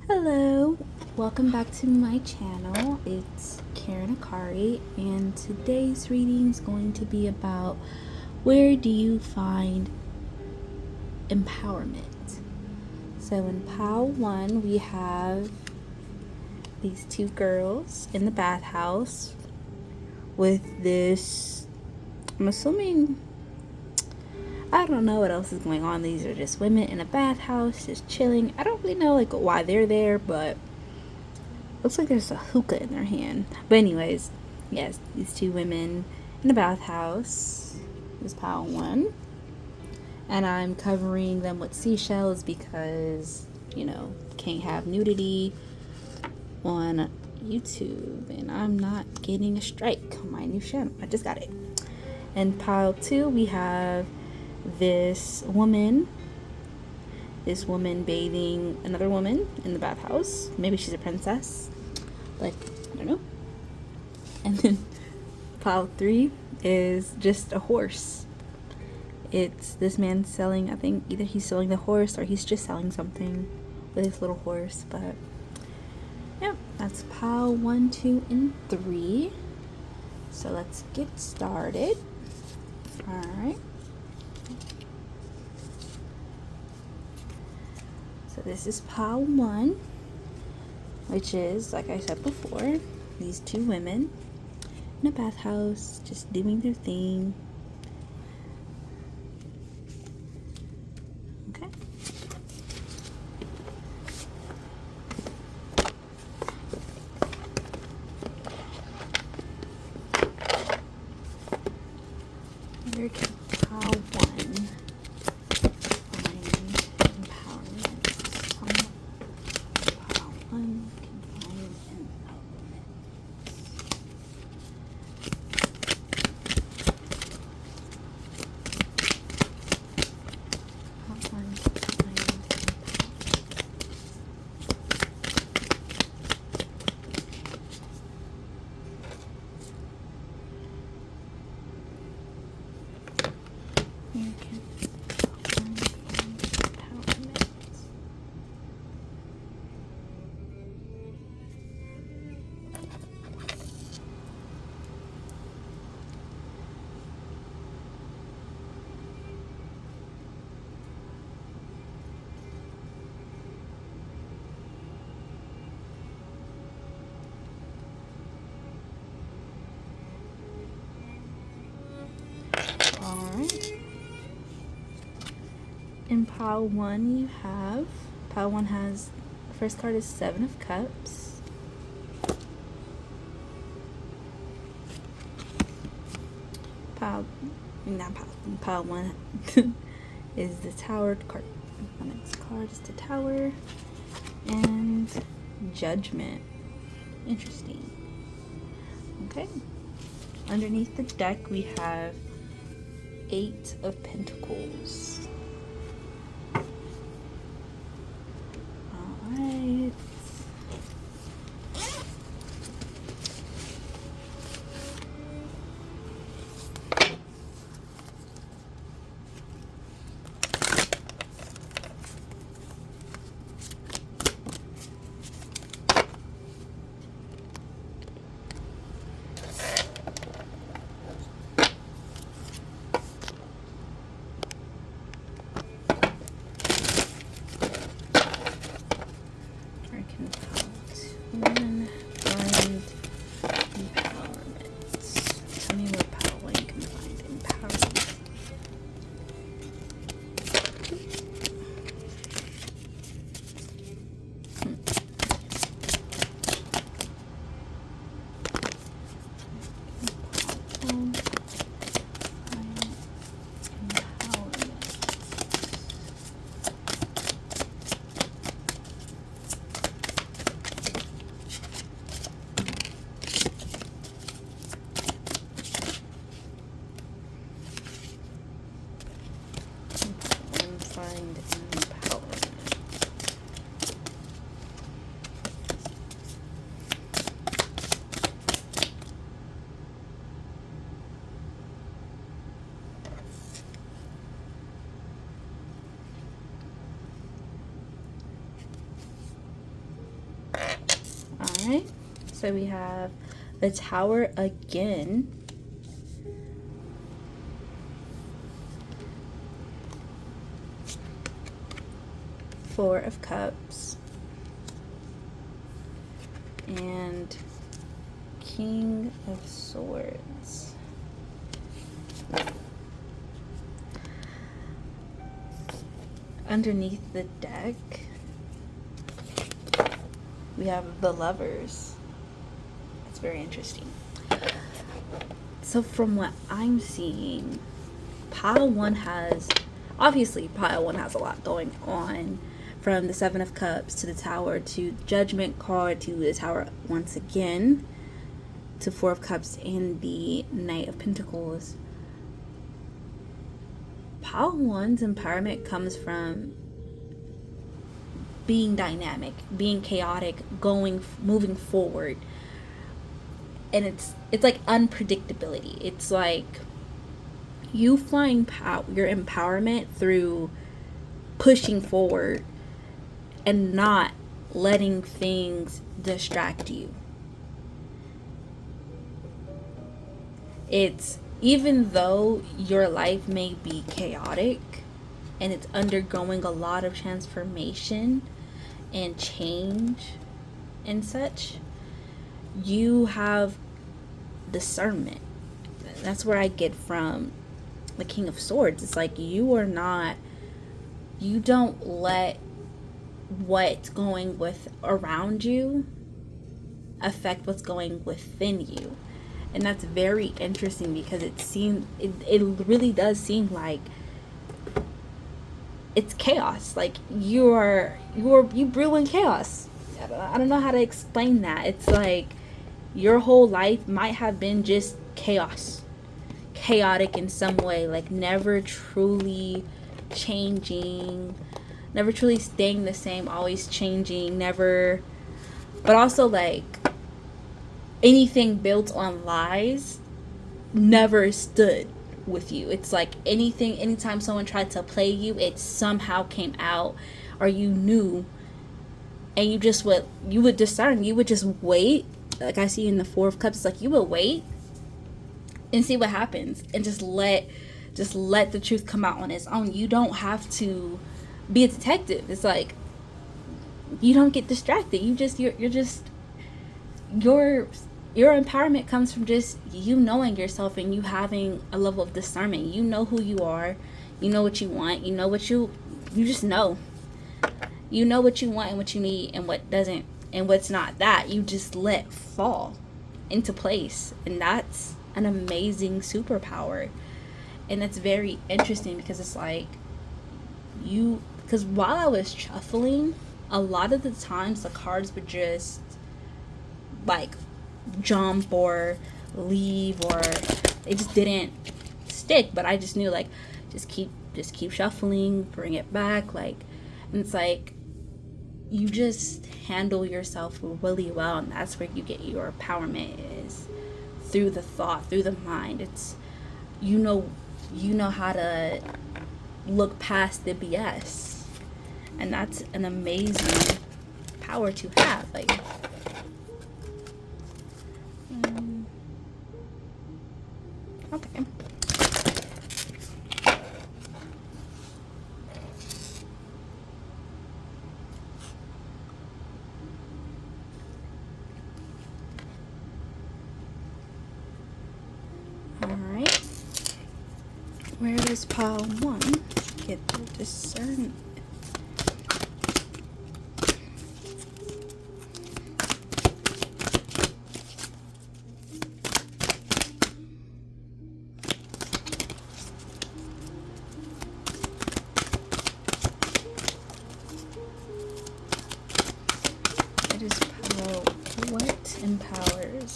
Hello, welcome back to my channel. It's Karen Akari, and today's reading is going to be about where do you find empowerment. So in pile 1 we have these two girls in the bathhouse with this, I'm assuming, I don't know what else is going on. These are just women in a bathhouse just chilling. I don't really know why they're there, but looks like there's a hookah in their hand. But anyways, yes, these two women in a bathhouse. This is pile 1. And I'm covering them with seashells because, can't have nudity on YouTube. And I'm not getting a strike on my new channel. I just got it. And pile 2, we have this woman bathing another woman in the bathhouse. Maybe she's a princess, but I don't know. And then pile 3 is just a horse. It's this man selling, I think either he's selling the horse or he's just selling something with his little horse. But yeah, that's pile 1, 2, and 3. So let's get started. Alright. So this is pile 1, which is, like I said before, these two women in a bathhouse just doing their thing. Okay. Here comes pile 1. Alright. In pile 1 pile 1 has, the first card is 7 of Cups. Pile 1 is the Tower card. The next card is the Tower and Judgment. Interesting. Okay. Underneath the deck we have 8 of Pentacles. Alright. Alright, so we have the Tower again. Four of Cups. And King of Swords. Underneath the deck, we have the Lovers. It's very interesting. So from what I'm seeing, pile one has a lot going on, from the Seven of Cups to the Tower to Judgment card to the Tower once again to Four of Cups and the Knight of Pentacles. Pile one's empowerment comes from being dynamic, being chaotic, moving forward. And it's like unpredictability. It's like you find your empowerment through pushing forward and not letting things distract you. It's, even though your life may be chaotic and it's undergoing a lot of transformation and change and such, you have discernment. That's where I get from the King of Swords. It's like you don't let what's going around you affect what's going within you. And that's very interesting, because it really does seem like it's chaos. Like you brew in chaos. I don't know how to explain that. It's like your whole life might have been just chaotic in some way, like never truly changing, never truly staying the same, always changing, never, but also like anything built on lies never stood with you. It's like anytime someone tried to play you, it somehow came out, or you knew, and you would discern. You would just wait, like I see in the Four of Cups. It's like you would wait and see what happens, and just let the truth come out on its own. You don't have to be a detective. It's like you don't get distracted. Your empowerment comes from just you knowing yourself and you having a level of discernment. You know who you are. You know what you want. You know what you just know. You know what you want and what you need and what doesn't, and what's not. That you just let fall into place. And that's an amazing superpower. And it's very interesting, because it's like because while I was shuffling, a lot of the times the cards would just like jump or leave, or it just didn't stick. But I just knew, like, just keep shuffling, bring it back, like, and it's like you just handle yourself really well, and that's where you get your empowerment, is through the thought, through the mind. It's you know how to look past the BS, and that's an amazing power to have. Like okay. Alright. Where does pile one get the discernment?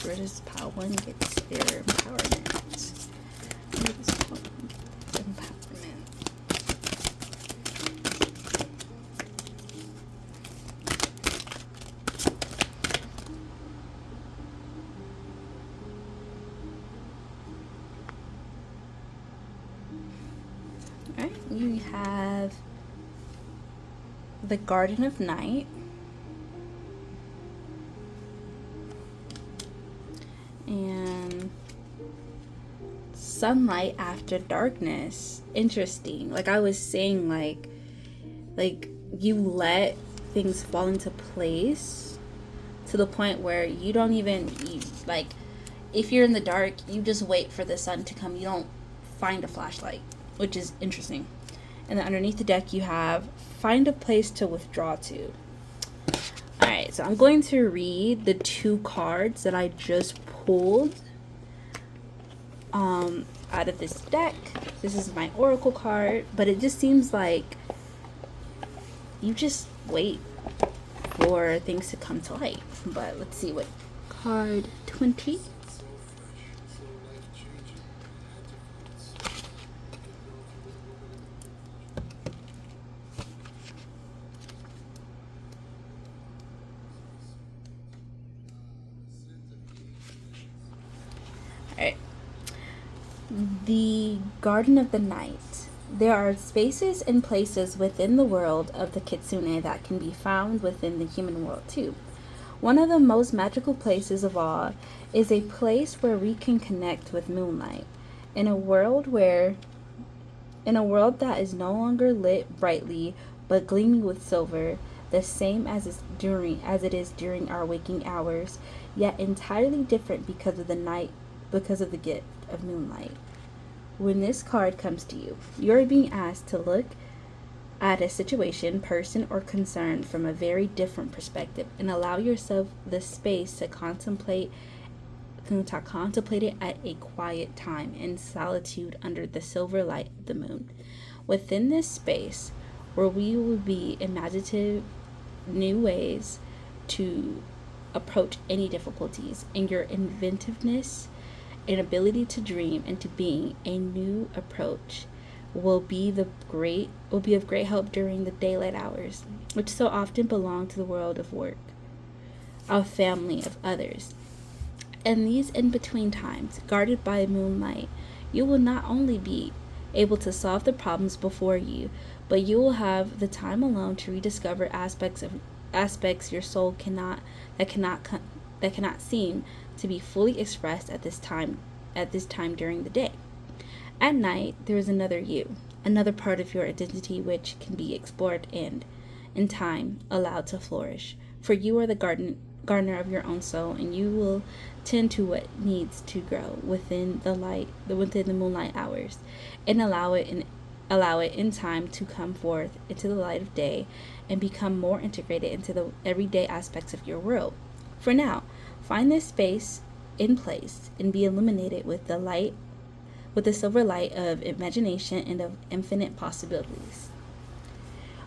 Where does pile one get their empowerment? Where does pile one get their empowerment? Alright, you have the Garden of Night, And sunlight after darkness. Interesting. Like I was saying, like you let things fall into place to the point where you don't even like, if you're in the dark, you just wait for the sun to come. You don't find a flashlight, which is interesting. And then underneath the deck you have find a place to withdraw to. Alright, so I'm going to read the 2 cards that I just pulled out of this deck. This is my oracle card, but it just seems like you just wait for things to come to light. But let's see what card 20. Alright. The Garden of the Night. There are spaces and places within the world of the Kitsune that can be found within the human world too. One of the most magical places of all is a place where we can connect with moonlight. In a world that is no longer lit brightly but gleaming with silver, the same as it is during our waking hours, yet entirely different because of the gift of moonlight. When this card comes to you, you are being asked to look at a situation, person, or concern from a very different perspective and allow yourself the space to contemplate it at a quiet time in solitude under the silver light of the moon. Within this space, where we will be imaginative new ways to approach any difficulties, and your inventiveness and ability to dream into being a new approach will be of great help during the daylight hours, which so often belong to the world of work, of family, of others. In these in-between times, guarded by moonlight, you will not only be able to solve the problems before you, but you will have the time alone to rediscover aspects your soul cannot seem to be fully expressed at this time during the day. At night, there is another you, another part of your identity which can be explored and, in time, allowed to flourish. For you are the gardener of your own soul, and you will tend to what needs to grow within the moonlight hours, and allow it in time to come forth into the light of day and become more integrated into the everyday aspects of your world. For now, find this space in place and be illuminated with the silver light of imagination and of infinite possibilities.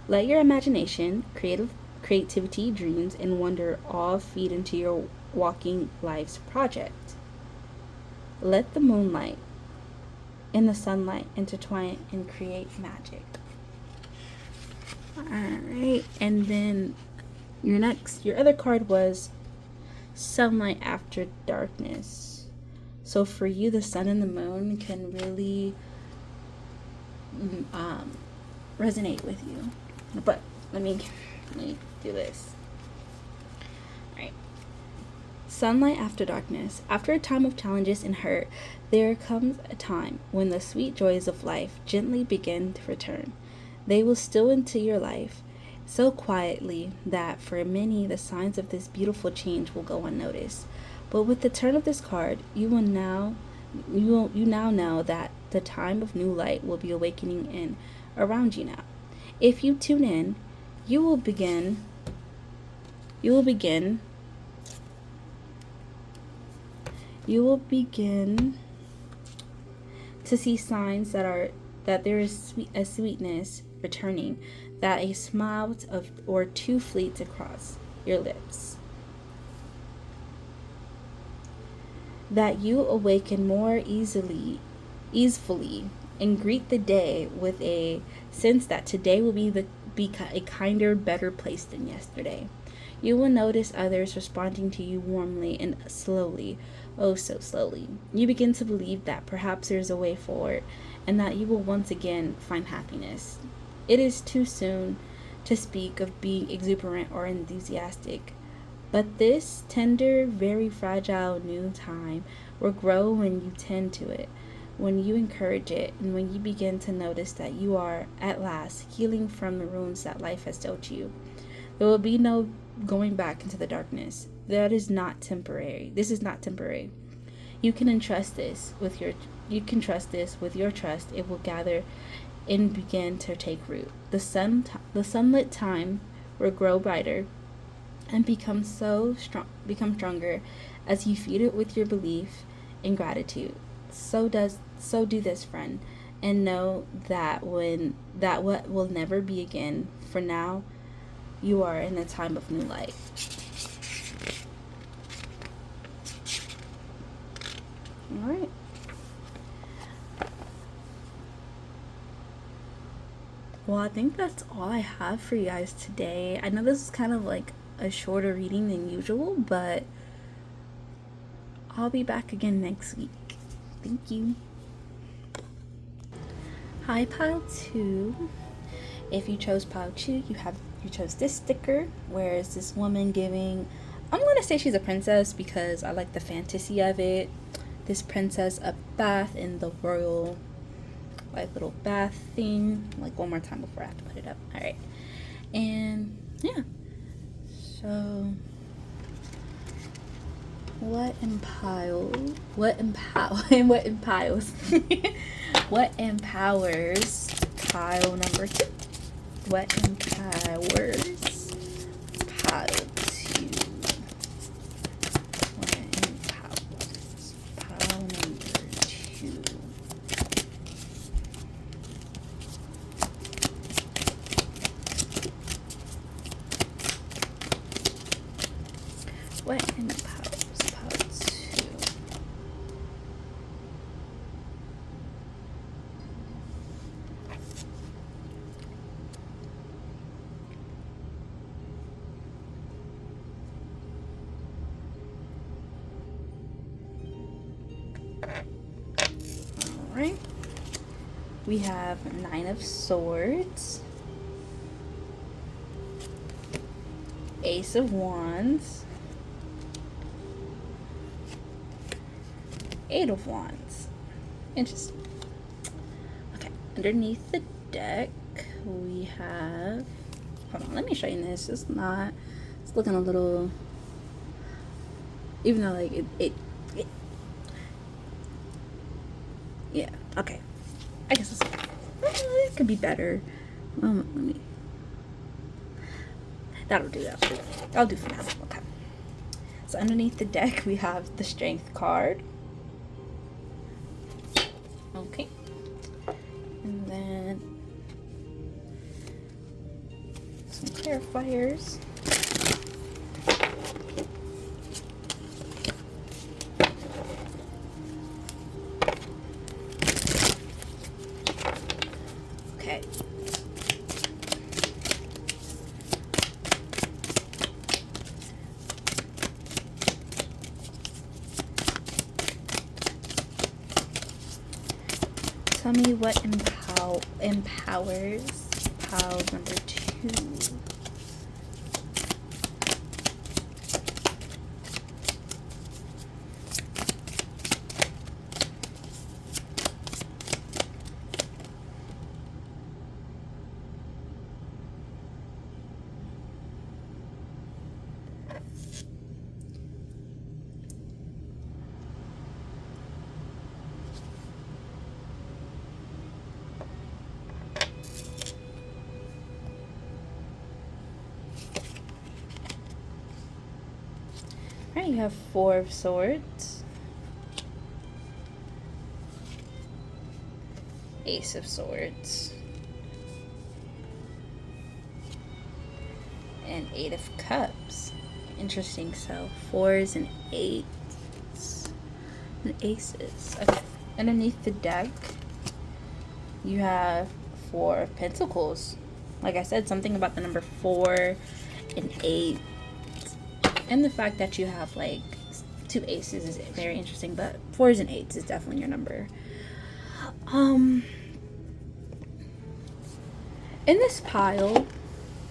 Let your imagination, creativity, dreams, and wonder all feed into your walking life's project. Let the moonlight and the sunlight intertwine and create magic. Alright, and then your other card was sunlight after darkness. So for you, the sun and the moon can really resonate with you. But let me do this. Alright. Sunlight after darkness. After a time of challenges and hurt, there comes a time when the sweet joys of life gently begin to return. They will steal into your life so quietly that for many the signs of this beautiful change will go unnoticed. But with the turn of this card, you now know that the time of new light will be awakening in around you now. If you tune in, you will begin to see signs that there is a sweetness returning, that a smile or two fleets across your lips, that you awaken more easily, and greet the day with a sense that today will be a kinder, better place than yesterday. You will notice others responding to you warmly and slowly, oh so slowly. You begin to believe that perhaps there is a way forward, and that you will once again find happiness. It is too soon to speak of being exuberant or enthusiastic, But this tender, very fragile new time will grow when you tend to it, when you encourage it, and when you begin to notice that you are, at last, healing from the wounds that life has dealt you. There will be no going back into the darkness. That is not temporary. This is not temporary. You can entrust this with your trust. It will gather and begin to take root. The sunlit time will grow brighter and become stronger as you feed it with your belief and gratitude. So do this, friend, and know that what will never be again. For now, you are in a time of new light. All right. Well, I think that's all I have for you guys today. I know this is kind of like a shorter reading than usual, but I'll be back again next week. Thank you. Hi, pile 2. If you chose pile 2, you chose this sticker, where is this woman giving, I'm going to say she's a princess because I like the fantasy of it. This princess a bath in the royal, like, little bath thing. Like, one more time before I have to put it up. All right. And yeah. So what empowers pile number 2? What empowers pile 2? What empowers pile number 2? What empowers pile 2? Alright. We have 9 of Swords, Ace of Wands, 8 of Wands. Interesting. Okay, underneath the deck we have, hold on, let me show you this. It's looking a little, even though like it yeah, okay. I guess it could be better. Let me, that'll do. I'll do for now. Okay. So underneath the deck we have the Strength card. Okay. And then some clarifiers. Okay. Tell me what empowers pile number 2. Alright, you have 4 of Swords, Ace of Swords, and 8 of Cups. Interesting. So 4s and 8s and aces. Okay. Underneath the deck you have 4 of Pentacles. Like I said, something about the number 4 and 8. And the fact that you have like 2 aces is very interesting, but 4s and 8s is definitely your number. In this pile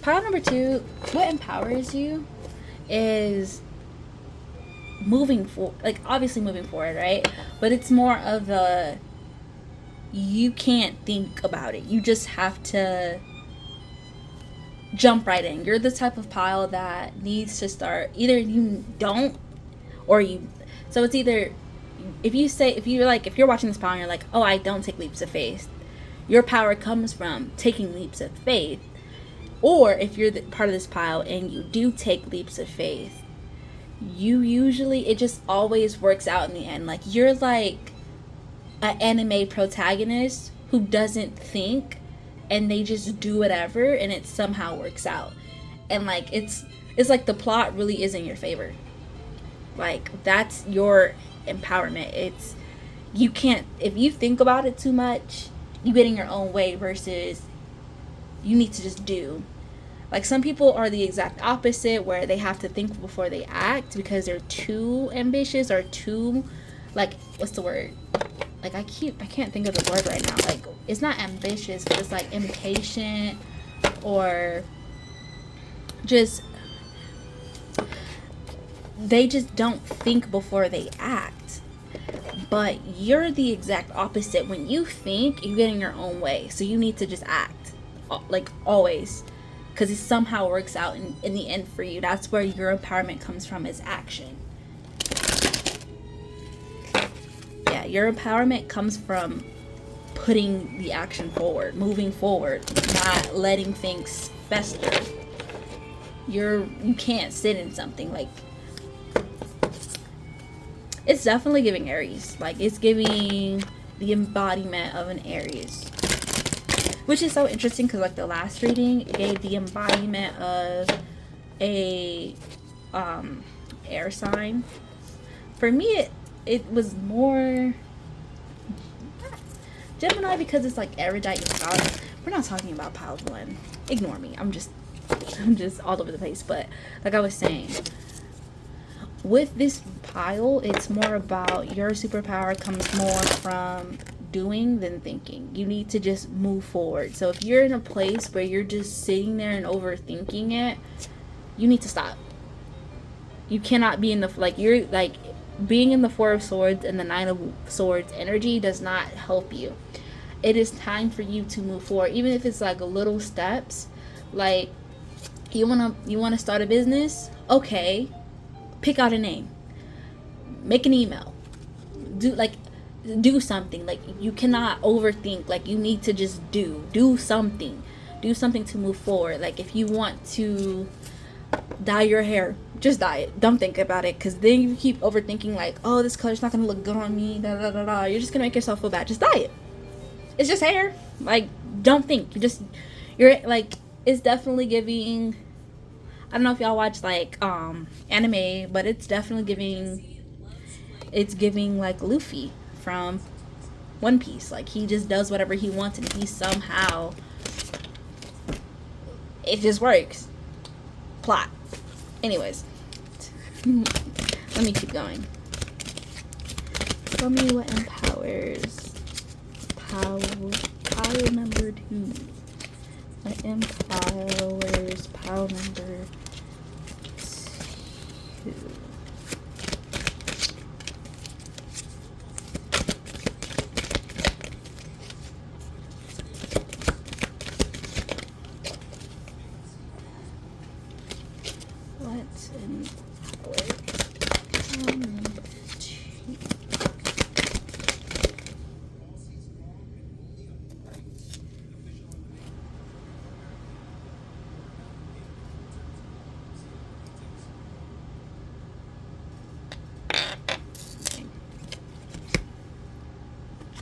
number 2, what empowers you is moving forward, like obviously moving forward, right? But it's more of a, you can't think about it. You just have to jump right in. You're the type of pile that needs to start, either you don't or you, so it's either, if you're watching this pile and you're like, oh, I don't take leaps of faith, your power comes from taking leaps of faith. Or if you're part of this pile and you do take leaps of faith, you usually, it just always works out in the end. Like, you're like an anime protagonist who doesn't think, and they just do whatever and it somehow works out. And like, it's like the plot really is in your favor. Like, that's your empowerment. It's, you can't, if you think about it too much, you get in your own way, versus you need to just do. Like, some people are the exact opposite, where they have to think before they act because they're too ambitious, or too, like, what's the word? Like, I can't think of the word right now. Like, it's not ambitious, but it's like impatient, or just, they just don't think before they act. But you're the exact opposite. When you think, you get in your own way. So you need to just act, like, always. Because it somehow works out in the end for you. That's where your empowerment comes from, is action. Yeah, your empowerment comes from putting the action forward, moving forward, not letting things fester. You can't sit in something. Like, it's definitely giving Aries. Like, it's giving the embodiment of an Aries. Which is so interesting, because like the last reading gave the embodiment of a air sign. For me, it was more Gemini, because it's like erudite and scholar. We're not talking about pile one. Ignore me. I'm just all over the place. But like I was saying, with this pile, it's more about, your superpower comes more from doing than thinking. You need to just move forward. So if you're in a place where you're just sitting there and overthinking it, you need to stop. You cannot be in the, like, you're like, being in the Four of Swords and the Nine of Swords energy does not help you. It is time for you to move forward, even if it's like little steps. Like, you wanna start a business? Okay, pick out a name, make an email, do something. Like, you cannot overthink. Like, you need to just do something to move forward. Like, if you want to dye your hair, just dye it. Don't think about it, because then you keep overthinking, like, oh, this color's not gonna look good on me, da da da da. You're just gonna make yourself feel bad. Just dye it. It's just hair. Like, don't think. You're like, it's definitely giving, I don't know if y'all watch like anime, but it's definitely giving like Luffy from One Piece. Like, he just does whatever he wants, and he somehow, it just works. Plot. Anyways, let me keep going. Tell me what empowers pile number 2. What empowers pile number 2? What's empowers pile number 2?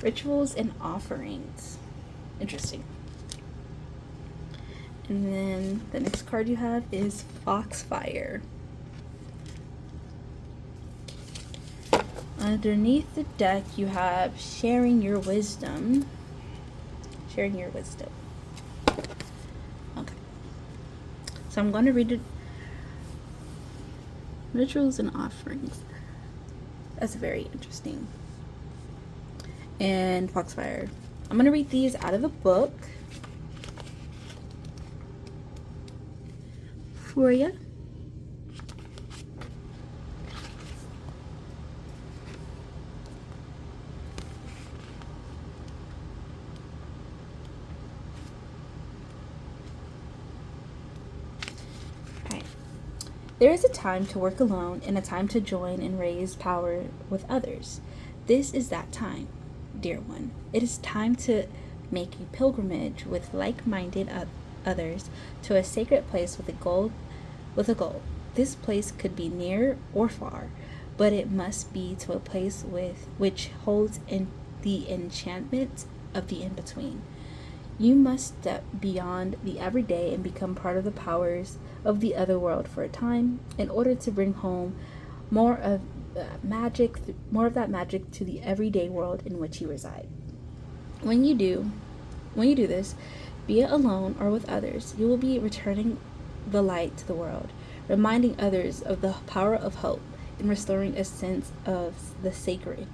Rituals and offerings. Interesting. And then the next card you have is Foxfire. Underneath the deck, you have sharing your wisdom. Sharing your wisdom. Okay. So I'm going to read it. Rituals and offerings. That's very interesting. And Foxfire. I'm going to read these out of the book for you. There is a time to work alone and a time to join and raise power with others. This is that time, dear one. It is time to make a pilgrimage with like-minded others to a sacred place with a goal. This place could be near or far, but it must be to a place which holds in the enchantment of the in-between. You must step beyond the everyday and become part of the powers of the other world for a time in order to bring home more of more of that magic to the everyday world in which you reside. When you do this, be it alone or with others, you will be returning the light to the world, reminding others of the power of hope and restoring a sense of the sacred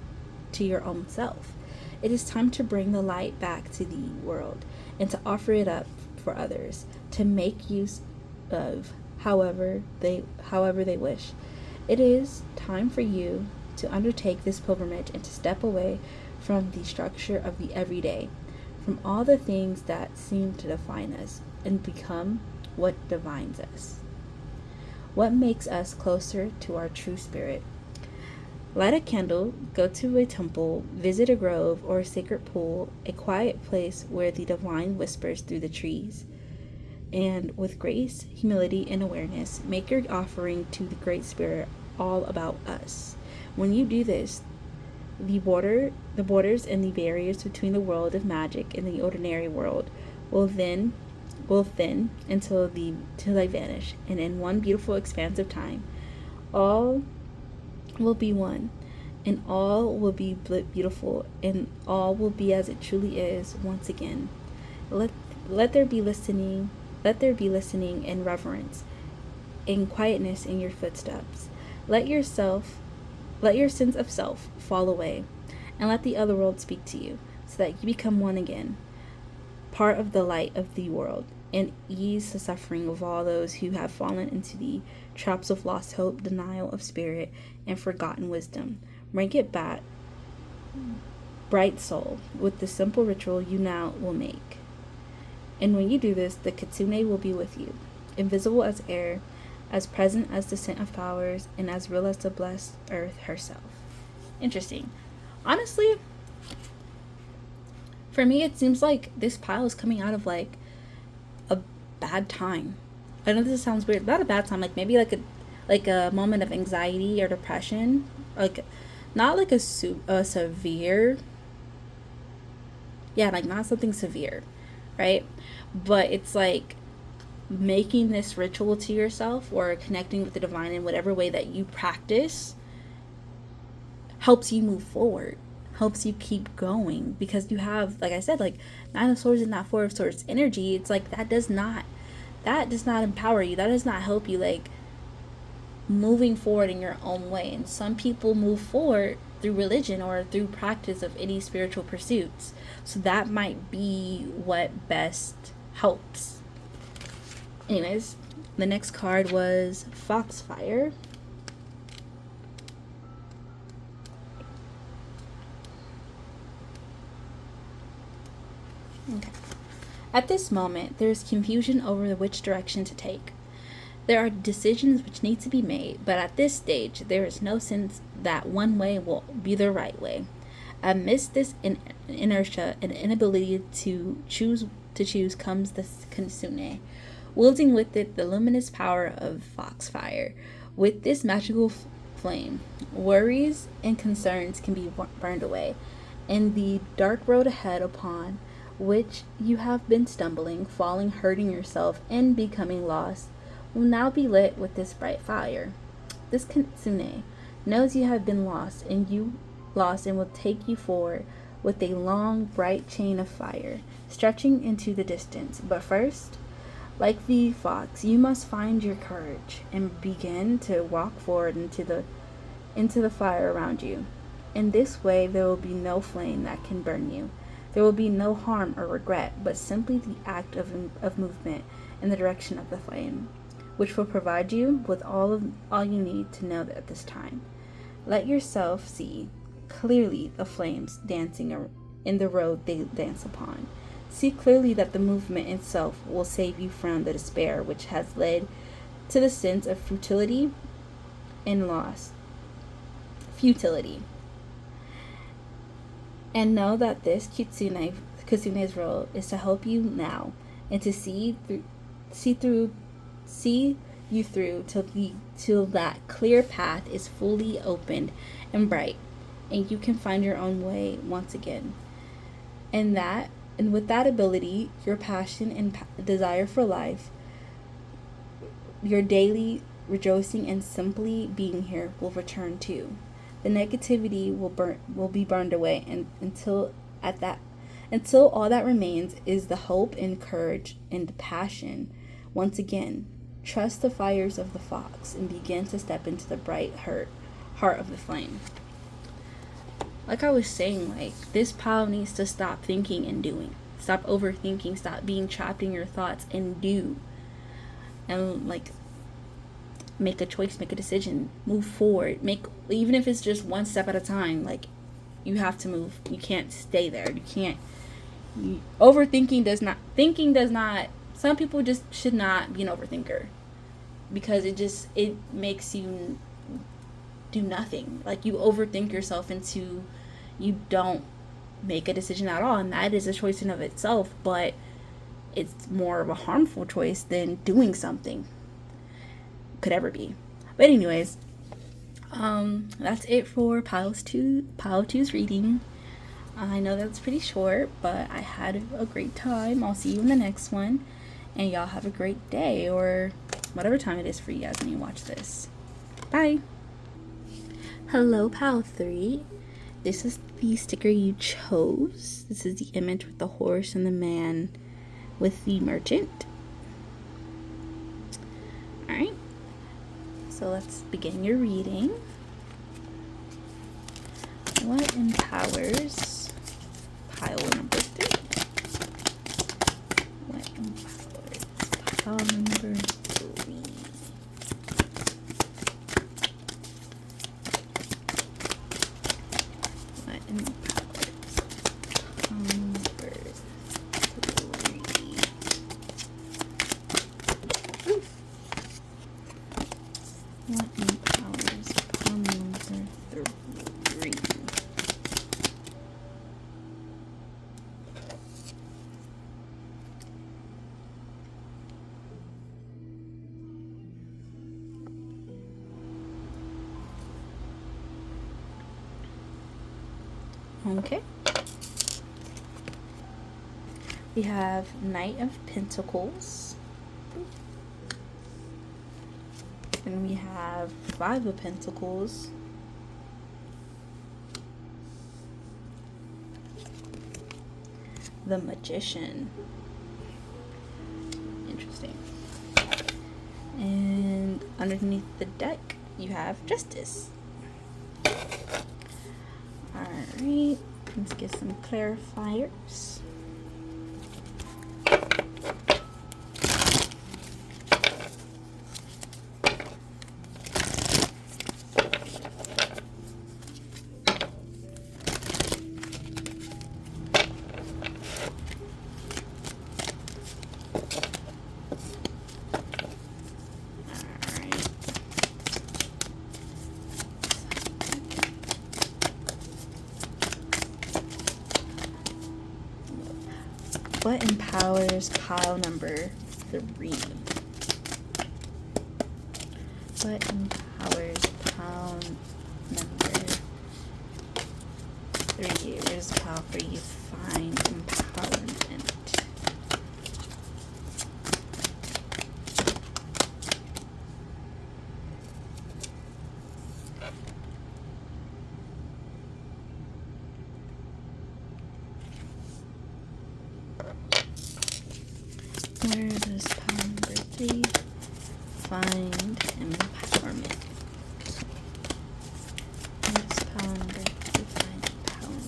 to your own self. It is time to bring the light back to the world and to offer it up for others to make use of however they wish. It is time for you to undertake this pilgrimage and to step away from the structure of the everyday, from all the things that seem to define us, and become what defines us. What makes us closer to our true spirit? Light a candle, go to a temple, visit a grove or a sacred pool, a quiet place where the divine whispers through the trees. And with grace, humility, and awareness, make your offering to the Great Spirit all about us. When you do this, the borders and the barriers between the world of magic and the ordinary world will thin until they vanish, and in one beautiful expanse of time, all will be one, and all will be beautiful, and all will be as it truly is once again. Let there be listening and reverence and quietness in your footsteps. Let your sense of self fall away, and let the other world speak to you, so that you become one again, part of the light of the world, and ease the suffering of all those who have fallen into the traps of lost hope, denial of spirit, and forgotten wisdom. Bring it back, bright soul, with the simple ritual you now will make. And when you do this, the kitsune will be with you, invisible as air, as present as the scent of flowers, and as real as the blessed earth herself. Interesting. Honestly, for me, it seems like this pile is coming out of like a bad time. I know this sounds weird. Not a bad time, like maybe like a moment of anxiety or depression, like not like a severe, yeah, like not something severe, right? But it's like making this ritual to yourself or connecting with the divine in whatever way that you practice helps you move forward, helps you keep going, because you have, like I said, like Nine of Swords and that Four of Swords energy. It's like that does not empower you, that does not help you like moving forward in your own way. And some people move forward through religion or through practice of any spiritual pursuits, so that might be what best helps. Anyways, the next card was Foxfire. Okay. At this moment, there is confusion over which direction to take. There are decisions which need to be made, but at this stage, there is no sense that one way will be the right way. Amidst this inertia and inability to choose comes the kitsune, wielding with it the luminous power of Foxfire. With this magical flame, worries and concerns can be burned away, and the dark road ahead upon which you have been stumbling, falling, hurting yourself, and becoming lost will now be lit with this bright fire. This kitsune knows you have been lost and will take you forward with a long, bright chain of fire stretching into the distance. But first, like the fox, you must find your courage and begin to walk forward into the fire around you. In this way, there will be no flame that can burn you. There will be no harm or regret, but simply the act of movement in the direction of the flame, which will provide you with all you need to know at this time. Let yourself see clearly the flames dancing in the road they dance upon. See clearly that the movement itself will save you from the despair which has led to the sense of futility and loss. Futility. And know that this kitsune's role is to help you now and to see you through till that clear path is fully opened and bright, and you can find your own way once again. And with that ability, your passion and desire for life, your daily rejoicing and simply being here will return too. The negativity will be burned away, and until all that remains is the hope and courage and passion. Once again, trust the fires of the fox and begin to step into the bright heart of the flame. Like I was saying, like, this pile needs to stop thinking and doing. Stop overthinking. Stop being trapped in your thoughts and do. And like, make a choice, make a decision, move forward. Even if it's just one step at a time, like, you have to move. You can't stay there. Overthinking does not, some people just should not be an overthinker, because it makes you do nothing. Like, you overthink yourself into, you don't make a decision at all, and that is a choice in of itself, but it's more of a harmful choice than doing something could ever be. But anyways, that's it for pile 2's reading. I know that's pretty short, but I had a great time. I'll see you in the next one, and y'all have a great day, or whatever time it is for you guys when you watch this. Bye. Hello, pile 3. This is the sticker you chose. This is the image with the horse and the man with the merchant. Alright, so let's begin your reading. What empowers pile number 3? What empowers pile number 3? What empowers pile number 3? Oof. What empowers pile number 3? Okay. We have Knight of Pentacles. And we have 5 of Pentacles. The Magician. Interesting. And underneath the deck, you have Justice. Alright, let's get some clarifiers. What empowers pile number 3? What empowers pile number 3? Where's the pile for you? Find empowerment. Where does pile number 3 find empowerment? Where does pile number 3 find empowerment?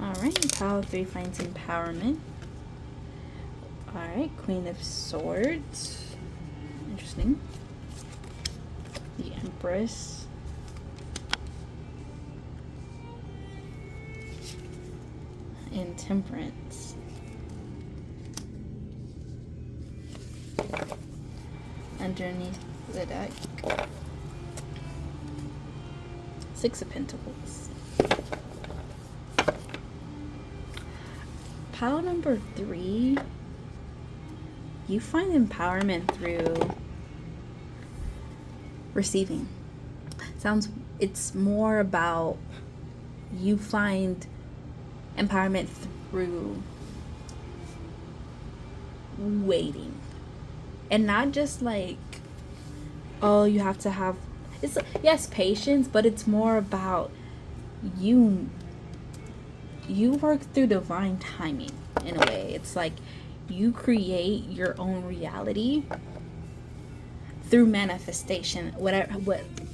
All right. Alright, pile 3 finds empowerment. Alright, Queen of Swords. Interesting. The Empress. And Temperance. Underneath the deck, 6 of Pentacles. Pile number 3, you find empowerment through receiving. It's more about you find empowerment through waiting. And not just like, oh, you have to have, it's, yes, patience, but it's more about you work through divine timing in a way. It's like you create your own reality through manifestation.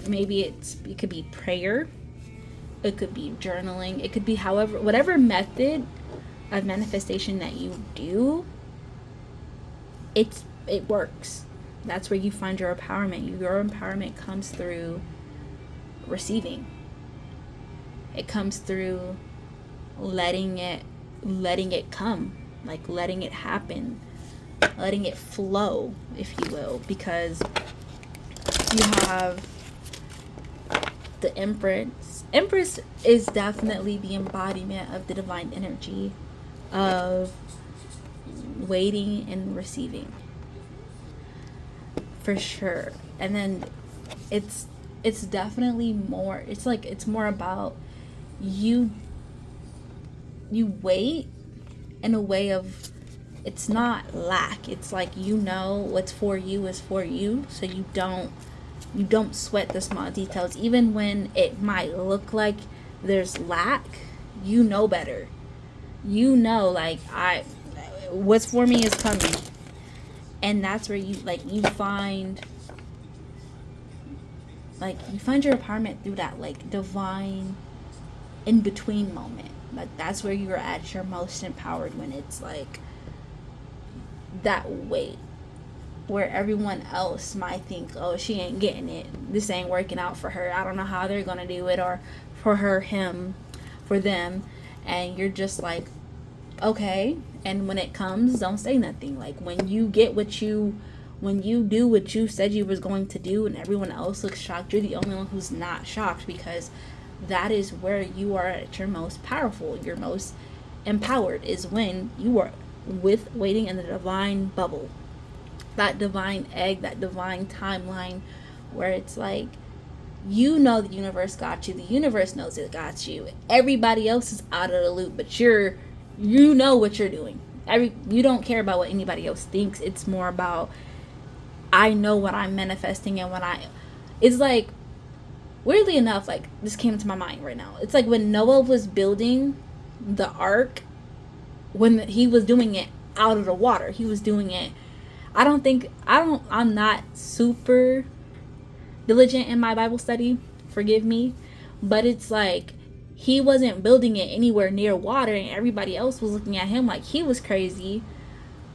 Maybe it could be prayer, it could be journaling, it could be whatever method of manifestation that you do, it works. That's where you find your empowerment. Your empowerment comes through receiving. It comes through letting it come, like letting it happen, letting it flow, if you will, because you have the Empress. Empress is definitely the embodiment of the divine energy of waiting and receiving, for sure. And then it's definitely more, it's more about you wait in a way of, it's not lack. It's like, what's for you is for you, so you don't sweat the small details. Even when it might look like there's lack, you know better. Like, what's for me is coming. And that's where you find your empowerment through that like divine in between moment. Like, that's where you're at your most empowered, when it's like that weight where everyone else might think, oh, she ain't getting it, this ain't working out for her, I don't know how they're gonna do it, or for her, him, for them. And you're just like, okay. And when it comes, don't say nothing. Like, when you do what you said you was going to do and everyone else looks shocked, you're the only one who's not shocked, because that is where you are at your most powerful, your most empowered, is when you are waiting in the divine bubble, that divine egg, that divine timeline, where it's like, the universe got you, the universe knows it got you, everybody else is out of the loop, but you know what you're doing. You don't care about what anybody else thinks. It's more about, I know what I'm manifesting, and it's like, weirdly enough, like, this came to my mind right now. It's like when Noah was building the ark, when he was doing it out of the water, he was doing it, I'm not super diligent in my Bible study, forgive me, but it's like, he wasn't building it anywhere near water, and everybody else was looking at him like he was crazy.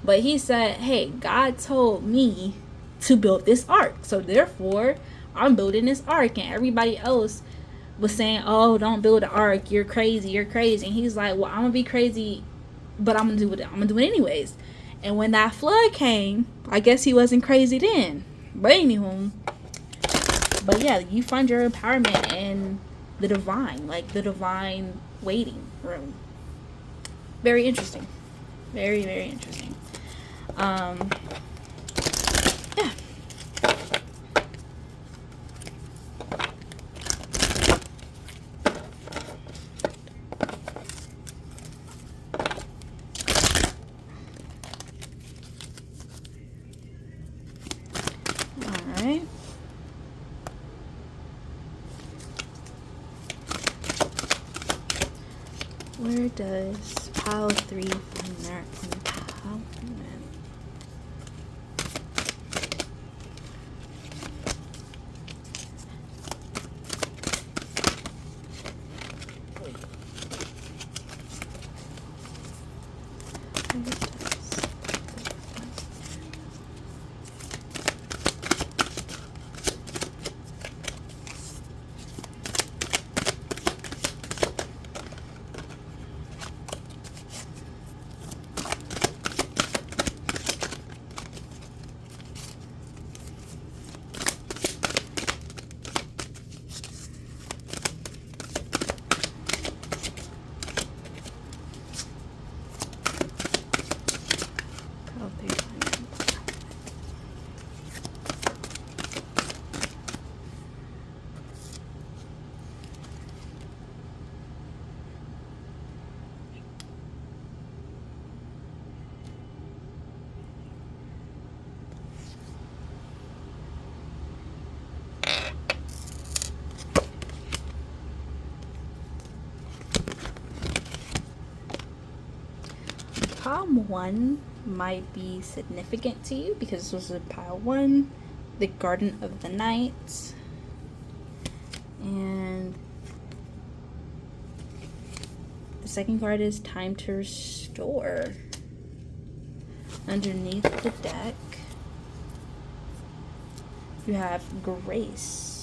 But he said, hey, God told me to build this ark, so therefore I'm building this ark. And everybody else was saying, oh, don't build an ark, you're crazy. And he's like, well, I'm gonna be crazy, but I'm gonna do it anyways. And when that flood came, I guess he wasn't crazy then. But anywho, yeah, you find your empowerment in the divine, like the divine waiting room. Very interesting. Very, very interesting. Yeah. All right. Where does pile 3 find their empowerment? Pile 1 might be significant to you because this was a pile 1, the Garden of the Night, and the second card is Time to Restore. Underneath the deck, you have Grace.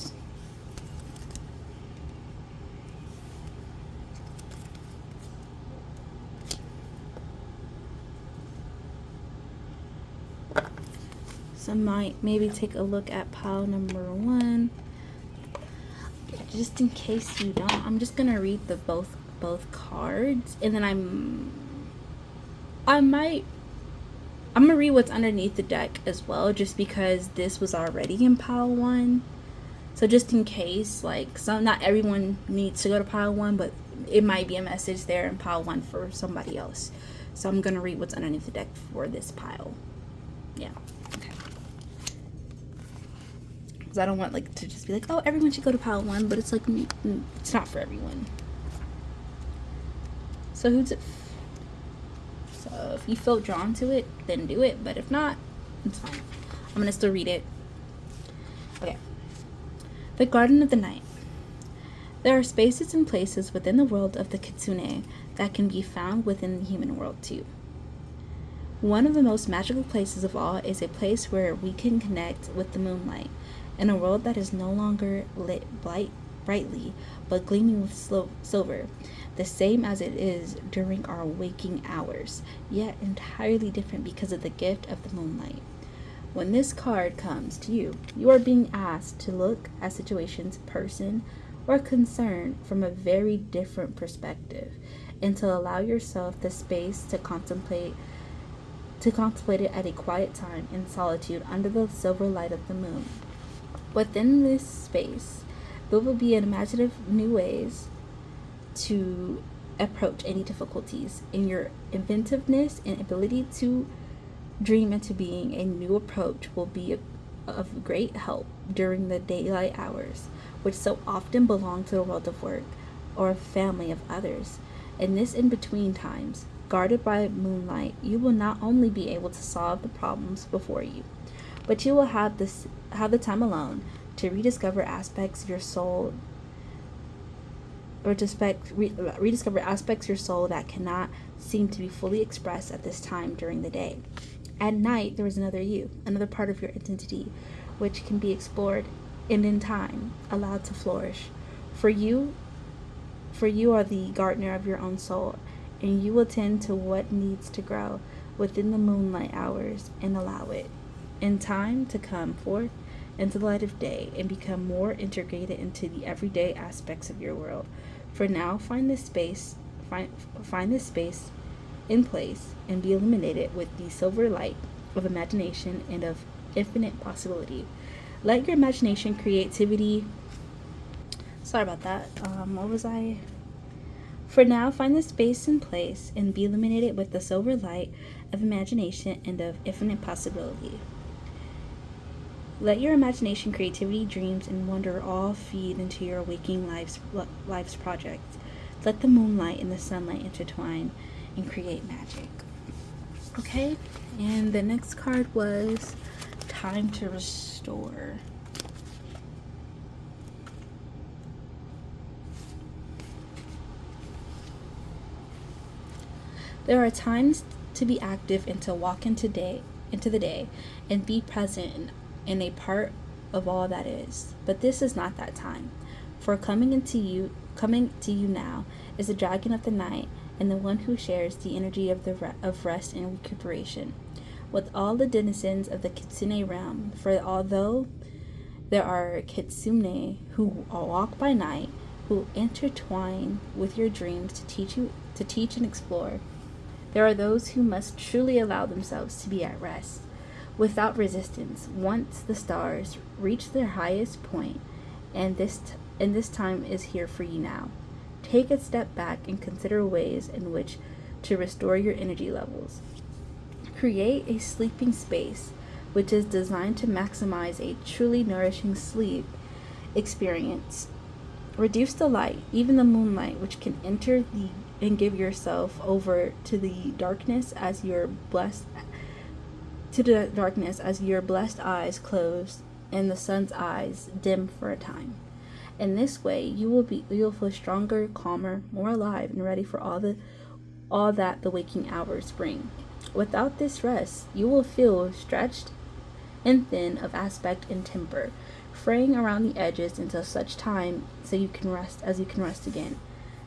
So might maybe take a look at pile number 1. Just in case you don't, I'm just gonna read the both cards, and then I'm gonna read what's underneath the deck as well, just because this was already in pile 1. So just in case, like, not everyone needs to go to pile 1, but it might be a message there in pile 1 for somebody else. So I'm gonna read what's underneath the deck for this pile. Yeah. Okay. Because I don't want, like, to just be like, oh, everyone should go to pile 1, but it's like, it's not for everyone. So who's it? So if you feel drawn to it, then do it. But if not, it's fine. I'm gonna still read it. Okay. The Garden of the Night. There are spaces and places within the world of the kitsune that can be found within the human world too. One of the most magical places of all is a place where we can connect with the moonlight in a world that is no longer lit brightly, but gleaming with silver, the same as it is during our waking hours, yet entirely different because of the gift of the moonlight. When this card comes to you, you are being asked to look at situations, person, or concern from a very different perspective, and to allow yourself the space to contemplate it at a quiet time in solitude under the silver light of the moon. Within this space, there will be imaginative new ways to approach any difficulties. In your inventiveness and ability to dream into being, a new approach will be of great help during the daylight hours, which so often belong to the world of work or family of others. In this in-between times, guarded by moonlight, you will not only be able to solve the problems before you, but you will have the time alone to rediscover aspects of your soul, or to rediscover aspects of your soul that cannot seem to be fully expressed at this time during the day. At night, there is another you, another part of your identity, which can be explored and in time allowed to flourish. For you are the gardener of your own soul, and you will tend to what needs to grow within the moonlight hours and allow it, in time, to come forth into the light of day and become more integrated into the everyday aspects of your world. For now, find this space in place and be illuminated with the silver light of imagination and of infinite possibility. Let your imagination, creativity. Sorry about that. What was I? For now, find the space in place and be illuminated with the silver light of imagination and of infinite possibility. Let your imagination, creativity, dreams, and wonder all feed into your waking life's project. Let the moonlight and the sunlight intertwine and create magic. Okay, and the next card was Time to Restore. There are times to be active and to walk into the day and be present in a part of all that is. But this is not that time. For coming to you now is the dragon of the night, and the one who shares the energy of rest and recuperation with all the denizens of the kitsune realm. For although there are kitsune who walk by night, who intertwine with your dreams to teach and explore, there are those who must truly allow themselves to be at rest, without resistance, once the stars reach their highest point, and this time is here for you now. Take a step back and consider ways in which to restore your energy levels. Create a sleeping space which is designed to maximize a truly nourishing sleep experience. Reduce the light, even the moonlight, which can enter and give yourself over to the darkness as your blessed eyes close and the sun's eyes dim for a time. In this way, you will feel stronger, calmer, more alive, and ready for all that the waking hours bring. Without this rest, you will feel stretched and thin of aspect and temper, fraying around the edges until such time you can rest again.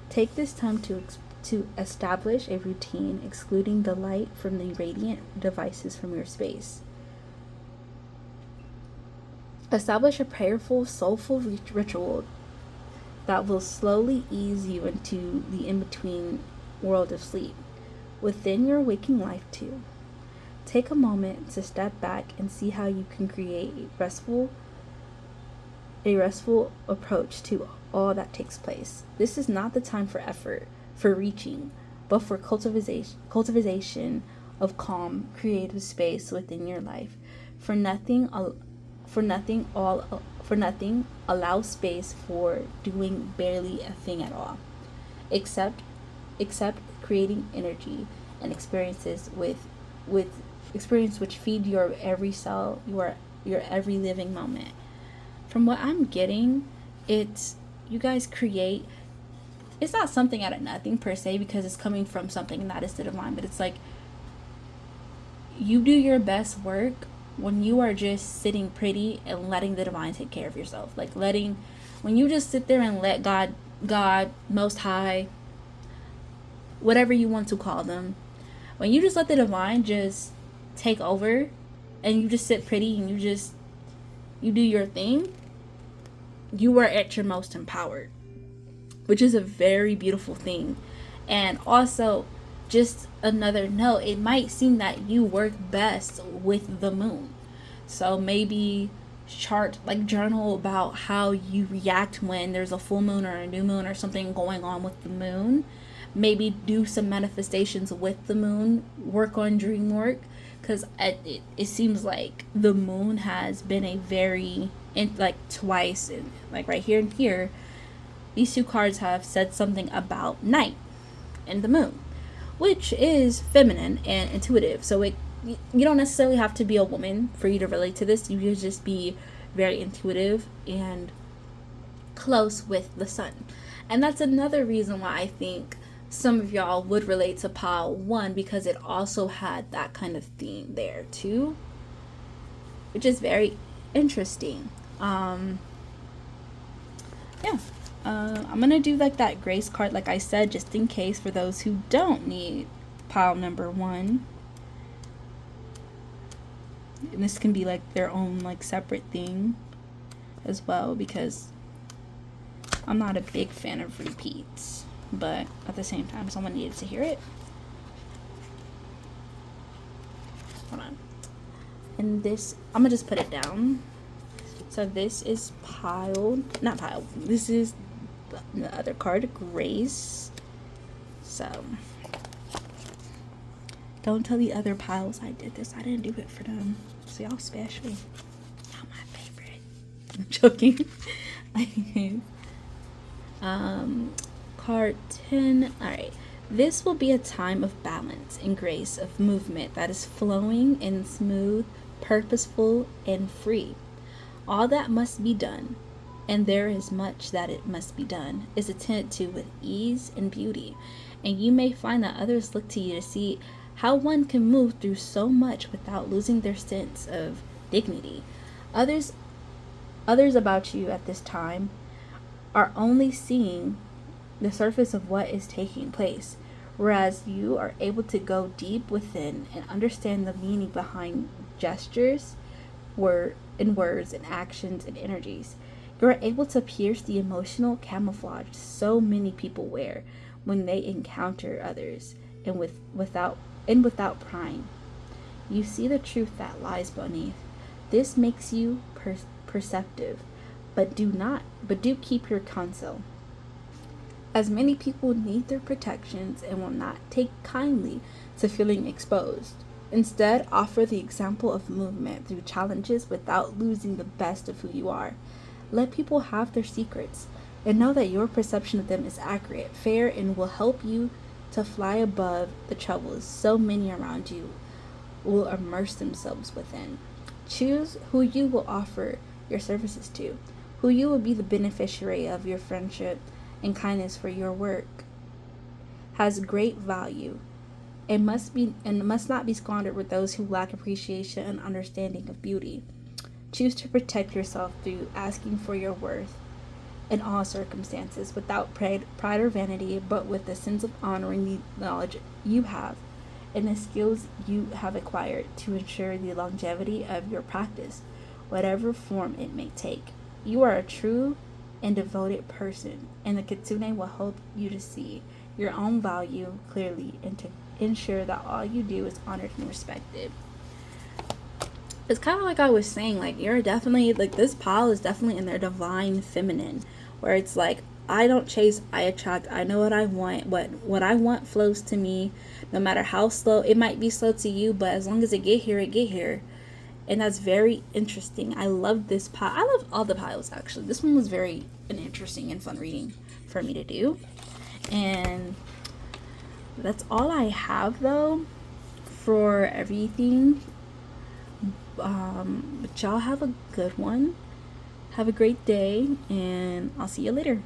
Take this time to establish a routine, excluding the light from the radiant devices from your space. Establish a prayerful, soulful ritual that will slowly ease you into the in-between world of sleep, within your waking life too. Take a moment to step back and see how you can create a restful approach to all that takes place. This is not the time for effort, for reaching, but for cultivation of calm, creative space within your life. For nothing, allow space for doing barely a thing at all, except creating energy and experiences with experience which feed your every cell, your every living moment. From what I'm getting, it's you guys create. It's not something out of nothing per se, because it's coming from something that is the divine, but it's like you do your best work when you are just sitting pretty and letting the divine take care of yourself. Like when you just sit there and let God, Most High, whatever you want to call them, when you just let the divine just take over and you just sit pretty and you do your thing, you are at your most empowered, which is a very beautiful thing. And also, just another note, it might seem that you work best with the moon. So maybe journal about how you react when there's a full moon or a new moon or something going on with the moon. Maybe do some manifestations with the moon, work on dream work, because it seems like the moon has been a very, twice, and right here and here, these two cards have said something about night and the moon, which is feminine and intuitive. So you don't necessarily have to be a woman for you to relate to this. You can just be very intuitive and close with the sun. And that's another reason why I think some of y'all would relate to pile 1, because it also had that kind of theme there too, which is very interesting. I'm gonna do that grace card, like I said, just in case, for those who don't need pile number 1. And this can be their own separate thing as well, because I'm not a big fan of repeats, but at the same time someone needed to hear it. Hold on. And this, I'm gonna just put it down. So this is this is the other card, Grace. So don't tell the other piles I did this. I didn't do it for them. So y'all special. Y'all my favorite. I'm joking. Card 10. Alright. This will be a time of balance and grace, of movement that is flowing and smooth, purposeful, and free. All that must be done, and there is much that it must be done, is attended to with ease and beauty, and you may find that others look to you to see how one can move through so much without losing their sense of dignity. Others others about you at this time are only seeing the surface of what is taking place, whereas you are able to go deep within and understand the meaning behind gestures, words and actions and energies. You are able to pierce the emotional camouflage so many people wear when they encounter others, and without prying. You see the truth that lies beneath. This makes you perceptive, but do keep your counsel, as many people need their protections and will not take kindly to feeling exposed. Instead, offer the example of movement through challenges without losing the best of who you are. Let people have their secrets and know that your perception of them is accurate, fair, and will help you to fly above the troubles so many around you will immerse themselves within. Choose who you will offer your services to, who you will be the beneficiary of your friendship and kindness, for your work has great value and must not be squandered with those who lack appreciation and understanding of beauty. Choose to protect yourself through asking for your worth in all circumstances, without pride or vanity, but with a sense of honoring the knowledge you have and the skills you have acquired to ensure the longevity of your practice, whatever form it may take. You are a true and devoted person, and the Kitsune will help you to see your own value clearly and to ensure that all you do is honored and respected. It's kind of like I was saying, like, you're definitely, like, this pile is definitely in their divine feminine, where it's like, I don't chase, I attract. I know what I want. What I want flows to me, no matter how slow. It might be slow to you, but as long as it get here, it get here. And that's very interesting. I love this pile. I love all the piles, actually. This one was very an interesting and fun reading for me to do. And that's all I have, though, for everything. But y'all have a good one. Have a great day, and I'll see you later.